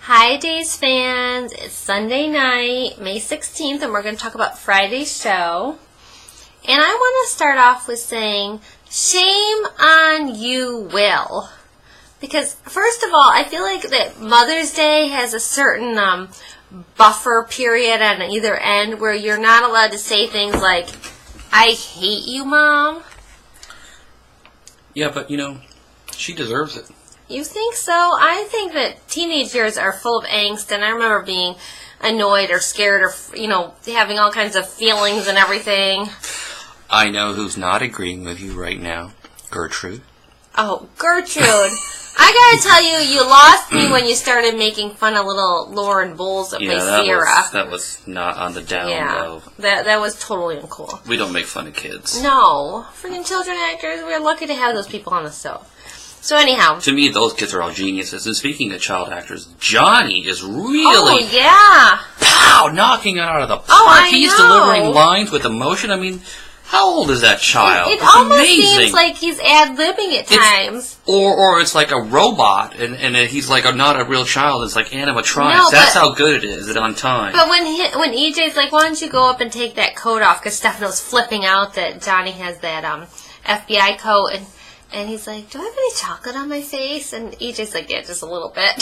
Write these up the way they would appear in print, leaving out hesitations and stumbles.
Hi, Days fans. It's Sunday night, May 16th, and we're going to talk about Friday's show. And I want to start off with saying, shame on you, Will. Because, first of all, I feel like that Mother's Day has a certain buffer period on either end where you're not allowed to say things like, I hate you, Mom. Yeah, but, she deserves it. You think so? I think that teenage years are full of angst, and I remember being annoyed or scared or, having all kinds of feelings and everything. I know who's not agreeing with you right now. Gertrude. Oh, Gertrude. I gotta tell you, you lost me when you started making fun of little Lauren Bowles at my Sierra. That was not on the down low. That was totally uncool. We don't make fun of kids. No. Freaking children actors, we're lucky to have those people on the show. So anyhow. To me, those kids are all geniuses. And speaking of child actors, Johnny is really... Oh, yeah. Pow! Knocking it out of the park. Oh, I He's know. delivering lines with emotion. I mean, how old is that child? It it's almost amazing. seems like he's ad-libbing at times. Or it's like a robot, and he's like not a real child. It's like animatronics. No, That's how good it is. It's on time. But when EJ's like, why don't you go up and take that coat off? Because Stefano's flipping out that Johnny has that FBI coat, and he's like, do I have any chocolate on my face? And EJ's like, yeah, just a little bit.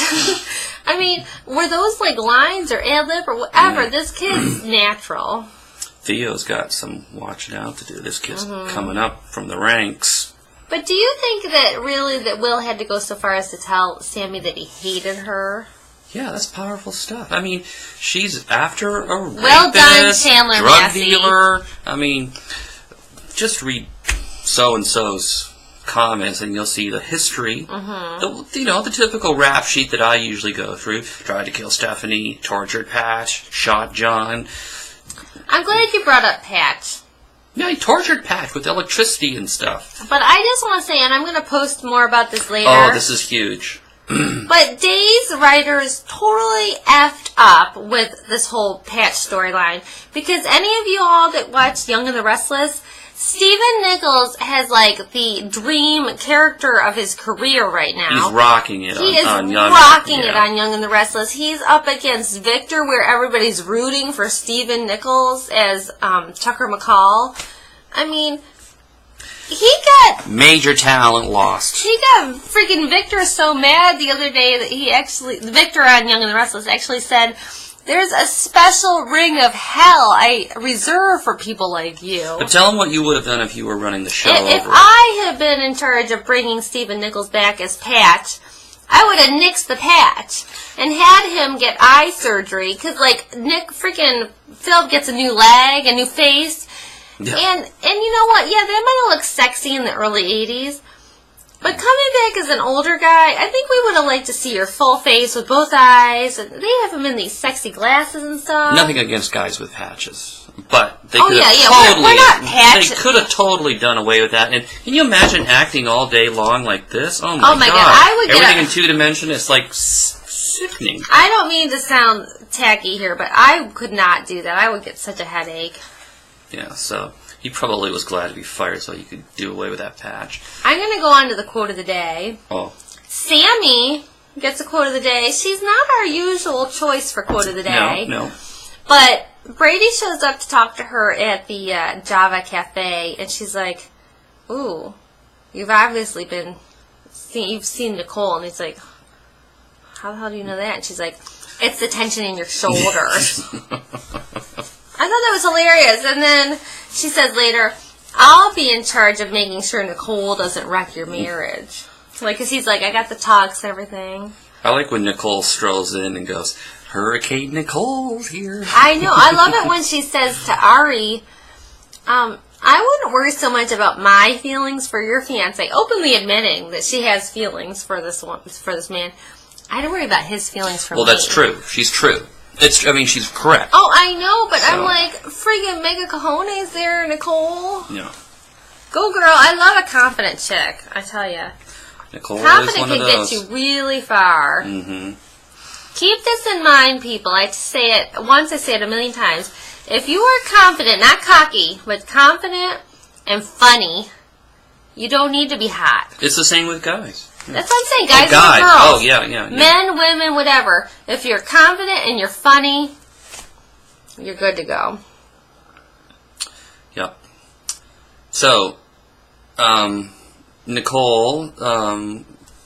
I mean, were those like lines or ad-lib or whatever? This kid's natural. Theo's got some watching out to do. This kid's coming up from the ranks. But do you think that really that Will had to go so far as to tell Sammy that he hated her? Yeah, that's powerful stuff. I mean, she's after a rapist, well done, Chandler drug Massey. dealer. I mean, just read so-and-so's comments and you'll see the history. The typical rap sheet that I usually go through. Tried to kill Stephanie, tortured Patch, shot John. I'm glad you brought up Patch. Yeah, he tortured Patch with electricity and stuff. But I just want to say, and I'm going to post more about this later. Oh, this is huge. But Days writers totally effed up with this whole Patch storyline. Because any of you all that watch Young and the Restless, Stephen Nichols has like the dream character of his career right now. He's rocking it He is on Young. rocking it on Young and the Restless. He's up against Victor, where everybody's rooting for Stephen Nichols as Tucker McCall. I mean, he got... Major talent lost. He got freaking Victor so mad the other day that Victor on Young and the Restless actually said, there's a special ring of hell I reserve for people like you. But tell him what you would have done if you were running the show If I had been in charge of bringing Stephen Nichols back as Patch, I would have nixed the Patch and had him get eye surgery. Because, Phil gets a new leg, a new face. Yeah. And you know what? Yeah, that might have looked sexy in the early 80s. But coming back as an older guy, I think we would have liked to see your full face with both eyes. And they have him in these sexy glasses and stuff. Nothing against guys with patches, but they could have totally. We're not patches. They could have totally done away with that. And can you imagine acting all day long like this? Oh my god! I would everything in 2 dimension is like sickening. I don't mean to sound tacky here, but I could not do that. I would get such a headache. Yeah, so he probably was glad to be fired so he could do away with that patch. I'm going to go on to the quote of the day. Oh. Sammy gets a quote of the day. She's not our usual choice for quote of the day. No. But Brady shows up to talk to her at the Java Cafe, and she's like, ooh, you've obviously you've seen Nicole. And he's like, how the hell do you know that? And she's like, it's the tension in your shoulders. I thought that was hilarious. And then she says later, I'll be in charge of making sure Nicole doesn't wreck your marriage. Because he's like, I got the talks and everything. I like when Nicole strolls in and goes, Hurricane Nicole's here. I know. I love it when she says to Ari, I wouldn't worry so much about my feelings for your fiance, openly admitting that she has feelings for this man. I'd worry about his feelings for me. Well, that's true. She's true. She's correct. Oh, I know, but I'm like, friggin' mega cojones there, Nicole. Yeah. Go, girl. I love a confident chick, I tell you. Nicole confident is one can of those. Get you really far. Mm-hmm. Keep this in mind, people. I say it once, I say it a million times. If you are confident, not cocky, but confident and funny, you don't need to be hot. It's the same with guys. That's what I'm saying, guys and guys. girls. Oh, yeah. Men, women, whatever. If you're confident and you're funny, you're good to go. Yep. So, Nicole,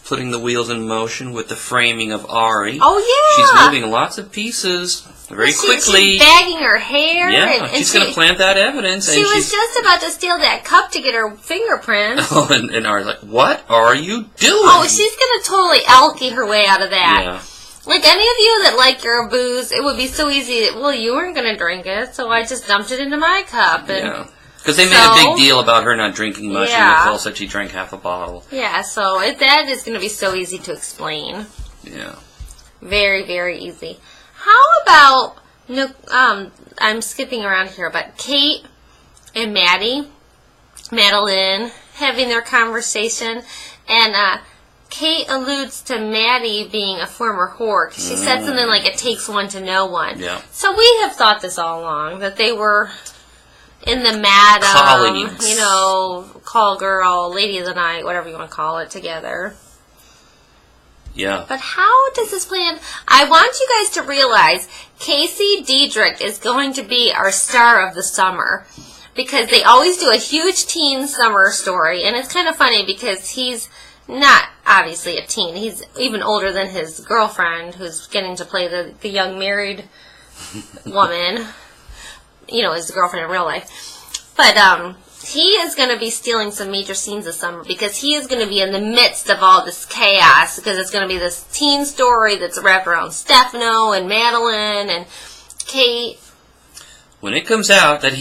putting the wheels in motion with the framing of Ari. Oh, yeah. She's moving lots of pieces very quickly. She's bagging her hair. Yeah, she's going to plant that evidence. She was just about to steal that cup to get her fingerprints. Oh, and Ari's like, what are you doing? Oh, she's going to totally elky her way out of that. Yeah. Like any of you that like your booze, it would be so easy. Well, you weren't going to drink it, so I just dumped it into my cup. And yeah. Because they made a big deal about her not drinking much, Yeah. and Nicole said she drank half a bottle. Yeah, so that is going to be so easy to explain. Yeah. Very, very easy. How about, I'm skipping around here, but Kate and Madeline, having their conversation, and Kate alludes to Maddie being a former whore. She said something like, it takes one to know one. Yeah. So we have thought this all along, that they were in the madam, Colleagues. call girl, lady of the night, whatever you want to call it, together. Yeah. But how does this plan? I want you guys to realize Casey Diedrich is going to be our star of the summer, because they always do a huge teen summer story, and it's kind of funny because he's not obviously a teen. He's even older than his girlfriend, who's getting to play the young married woman. His girlfriend in real life. But he is going to be stealing some major scenes this summer, because he is going to be in the midst of all this chaos, because it's going to be this teen story that's wrapped around Stefano and Madeline and Kate. When it comes out that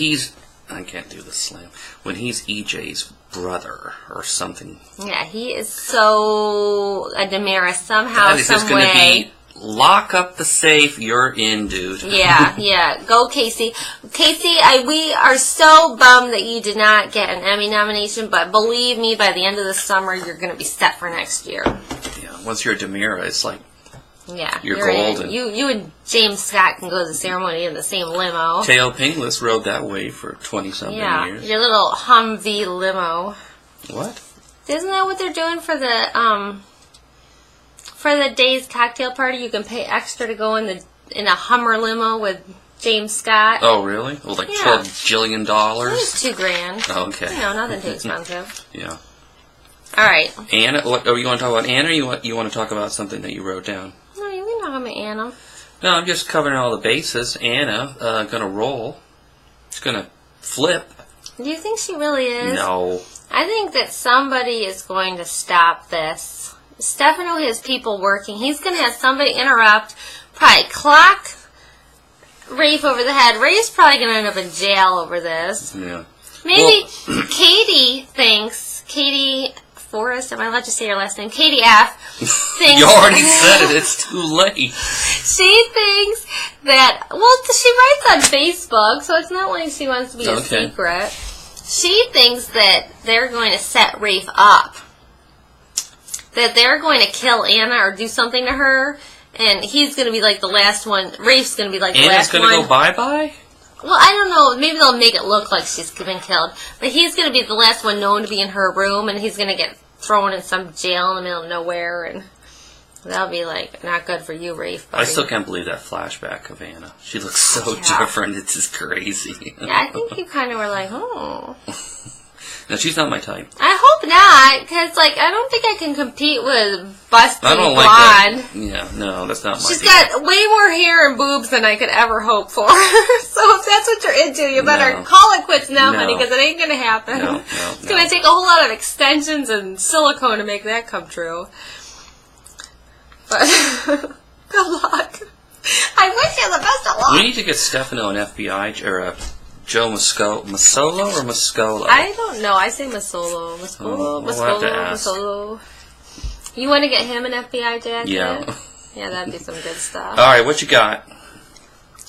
I can't do this slam, when he's EJ's brother or something. Yeah, he is so a Damaris somehow, That is just some going to way. be, lock up the safe, you're in, dude. Yeah. Go, Casey. Casey, we are so bummed that you did not get an Emmy nomination, but believe me, by the end of the summer, you're going to be set for next year. Yeah, once you're a Demira, it's like, yeah, you're in. golden. You and James Scott can go to the ceremony in the same limo. Teo Pinglis rode that way for 20-something years. Your little Humvee limo. What? Isn't that what they're doing for the Days cocktail party? You can pay extra to go in a Hummer limo with James Scott. Oh, really? Well, like $12 jillion? It's $2,000. Oh, okay. Nothing too expensive. Yeah. All right. Anna, what? Oh, you want to talk about Anna, or you want to talk about something that you wrote down? No, you can talk about Anna. No, I'm just covering all the bases. Anna, gonna roll. She's gonna flip. Do you think she really is? No. I think that somebody is going to stop this. Stefano has people working. He's going to have somebody interrupt, probably clock Rafe over the head. Rafe's probably going to end up in jail over this. Yeah. Maybe Katie Forrest, am I allowed to say her last name? Katie F. thinks... You already said it. It's too late. She thinks that... Well, she writes on Facebook, so it's not like she wants to be a secret. She thinks that they're going to set Rafe up. That they're going to kill Anna or do something to her, and he's going to be like the last one. Rafe's going to be like the last one. Anna's going to go bye-bye? Well, I don't know. Maybe they'll make it look like she's been killed. But he's going to be the last one known to be in her room, and he's going to get thrown in some jail in the middle of nowhere, and that'll be, like, not good for you, Rafe. Buddy. I still can't believe that flashback of Anna. She looks so different. It's just crazy. Yeah, I think you kind of were like, oh. No, she's not my type. I hope not, because, like, I don't think I can compete with busty I don't blonde. like that. Yeah, no, that's not my She's type. got way more hair and boobs than I could ever hope for. So if that's what you're into, you better call it quits now, honey, because it ain't going to happen. No, it's going to take a whole lot of extensions and silicone to make that come true. But good luck. I wish you the best of luck. We need to get Stefano an FBI, or Joe Masolo or Mascolo? I don't know. I say Masolo. We'll have to ask. Masolo. You want to get him an FBI jacket? Yeah. Yeah, that'd be some good stuff. All right, what you got?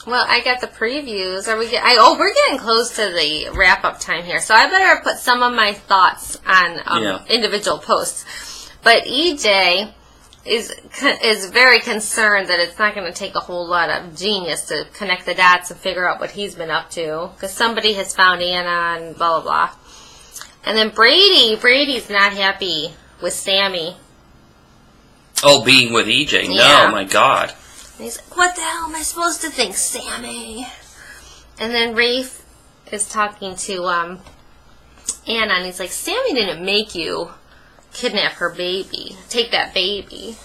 Well, I got the previews. We're getting close to the wrap-up time here, so I better put some of my thoughts on individual posts. But EJ is very concerned that it's not going to take a whole lot of genius to connect the dots and figure out what he's been up to, because somebody has found Anna and blah, blah, blah. And then Brady's not happy with Sammy. Oh, being with EJ. Yeah. No, my God. And he's like, what the hell am I supposed to think, Sammy? And then Rafe is talking to Anna, and he's like, Sammy didn't make you kidnap her baby. Take that baby.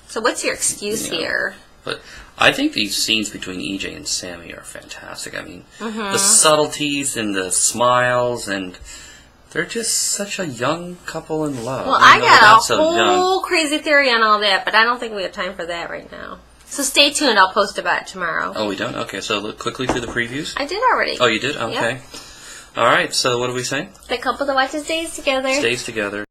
So what's your excuse here? But I think these scenes between EJ and Sammy are fantastic. I mean, the subtleties and the smiles, and they're just such a young couple in love. Well, I got a whole whole crazy theory on all that, but I don't think we have time for that right now. So stay tuned. I'll post about it tomorrow. Oh, we don't? Okay, so look quickly through the previews. I did already. Oh, you did? Okay. Yep. All right, so what are we saying? The couple that watches Days together. Stays together.